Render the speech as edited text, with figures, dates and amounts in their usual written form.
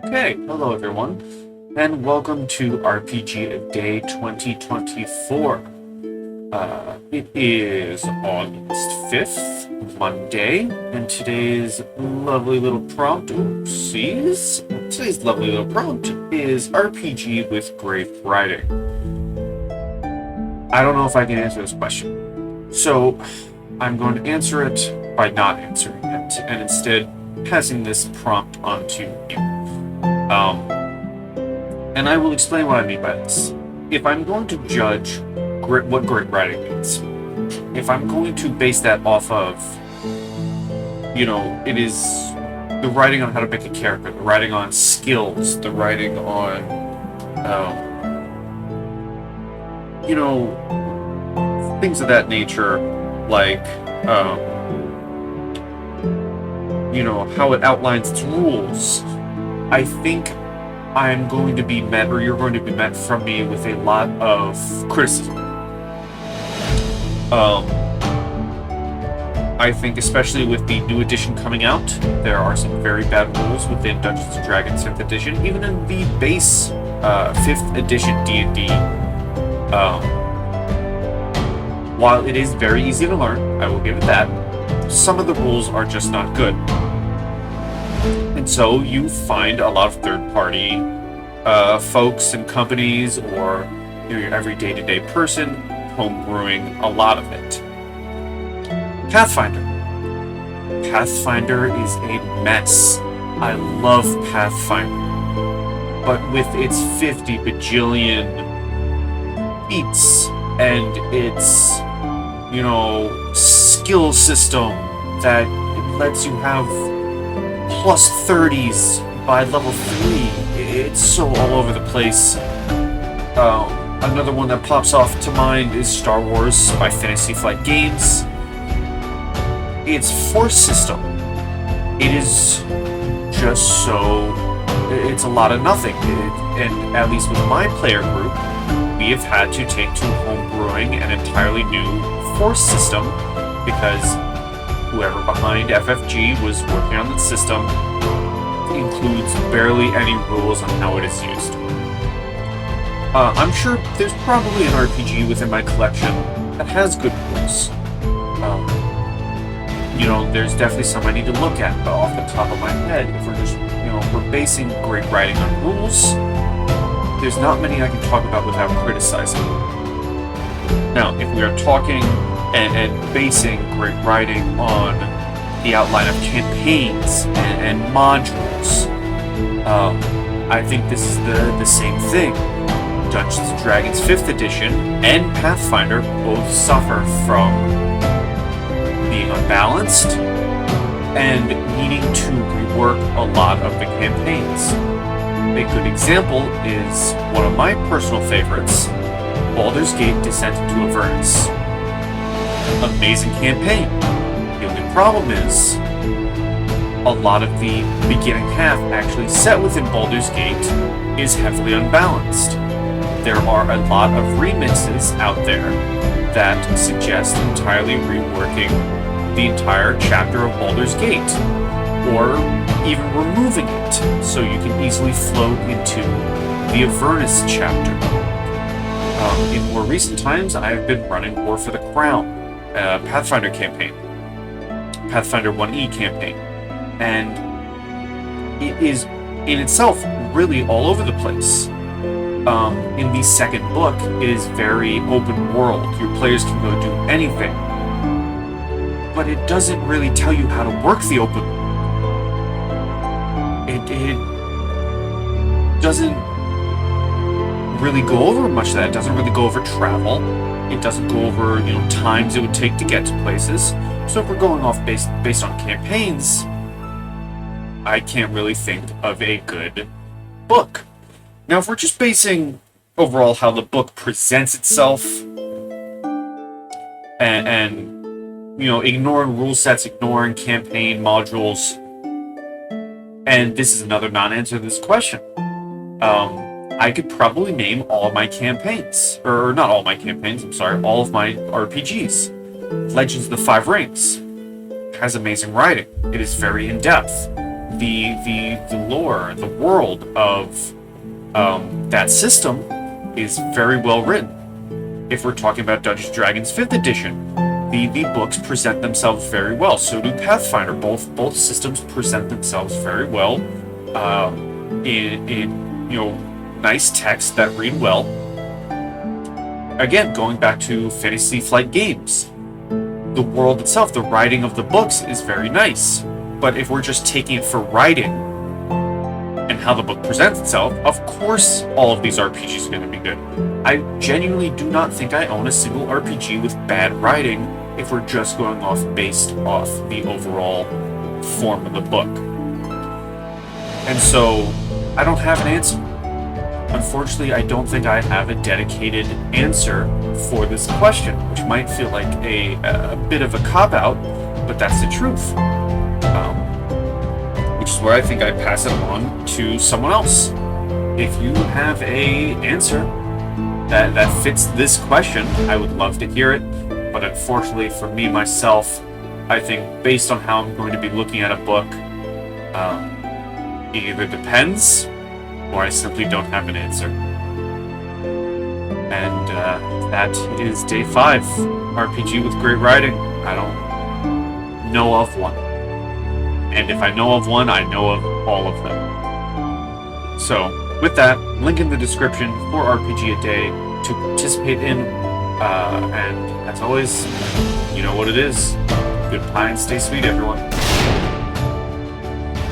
Okay, hello everyone, and welcome to RPG of Day 2024. It is August 5th, Monday, and today's lovely little prompt, today's lovely little prompt is RPG with great writing. I don't know if I can answer this question, so I'm going to answer it by not answering it, and instead passing this prompt on to you. And I will explain what I mean by this. If I'm going to judge what great writing means, if I'm going to base that off of, it is the writing on how to make a character, the writing on skills, the writing on, things of that nature, like, how it outlines its rules, I think I'm going to be met, or you're going to be met from me with a lot of criticism. I think especially with the new edition coming out, there are some very bad rules within Dungeons & Dragons 5th edition, even in the base 5th edition D&D. While it is very easy to learn, I will give it that, some of the rules are just not good. And so you find a lot of third-party folks and companies, or your every day-to-day person, homebrewing a lot of it. Pathfinder. Pathfinder is a mess. I love Pathfinder. But with its 50 bajillion feats and its, skill system that lets you have plus 30s by level 3. It's so all over the place. Another one that pops off to mind is Star Wars by Fantasy Flight Games. Its force system, it is just so... it's a lot of nothing. And at least with my player group, we have had to take to homebrewing an entirely new force system because whoever behind FFG was working on the system includes barely any rules on how it is used. I'm sure there's probably an RPG within my collection that has good rules. There's definitely some I need to look at, but off the top of my head, if we're just, we're basing great writing on rules, there's not many I can talk about without criticizing. Now, if we are talking and basing great writing on the outline of campaigns and modules, I think this is the same thing. Dungeons & Dragons 5th edition and Pathfinder both suffer from being unbalanced and needing to rework a lot of the campaigns. A good example is one of my personal favorites, Baldur's Gate Descent into Avernus. Amazing campaign. The only problem is a lot of the beginning half actually set within Baldur's Gate is heavily unbalanced. There are a lot of remixes out there that suggest entirely reworking the entire chapter of Baldur's Gate, or even removing it so you can easily float into the Avernus chapter. In more recent times, I have been running War for the Crown, Pathfinder campaign, Pathfinder 1E campaign, and it is in itself really all over the place. In the second book, it is very open world. Your players can go do anything. But it doesn't really tell you how to work the open world. It doesn't really go over much of that. It doesn't really go over travel. It doesn't go over, times it would take to get to places. So if we're going off based on campaigns, I can't really think of a good book. Now, if we're just basing overall how the book presents itself, and ignoring rule sets, ignoring campaign modules, and this is another non-answer to this question, I could probably name all of my campaigns, or not all my campaigns, I'm sorry, all of my RPGs. Legends of the Five Rings has amazing writing. It is very in-depth, the lore, the world of that system is very well written. If we're talking about Dungeons & Dragons 5th edition, the books present themselves very well. So do Pathfinder. Both systems present themselves very well in nice text that read well. Again, going back to Fantasy Flight Games, the world itself, the writing of the books is very nice. But if we're just taking it for writing and how the book presents itself, of course all of these RPGs are going to be good. I genuinely do not think I own a single RPG with bad writing if we're just going based off the overall form of the book. And so, I don't have an answer. Unfortunately, I don't think I have a dedicated answer for this question, which might feel like a bit of a cop-out, but that's the truth. Which is where I think I pass it on to someone else. If you have a answer that fits this question, I would love to hear it. But unfortunately for me, myself, I think based on how I'm going to be looking at a book, it either depends, or I simply don't have an answer. And that is day 5. RPG with great writing. I don't know of one. And if I know of one, I know of all of them. So, with that, link in the description for RPG a Day to participate in. And as always, you know what it is. Good pie and stay sweet, everyone.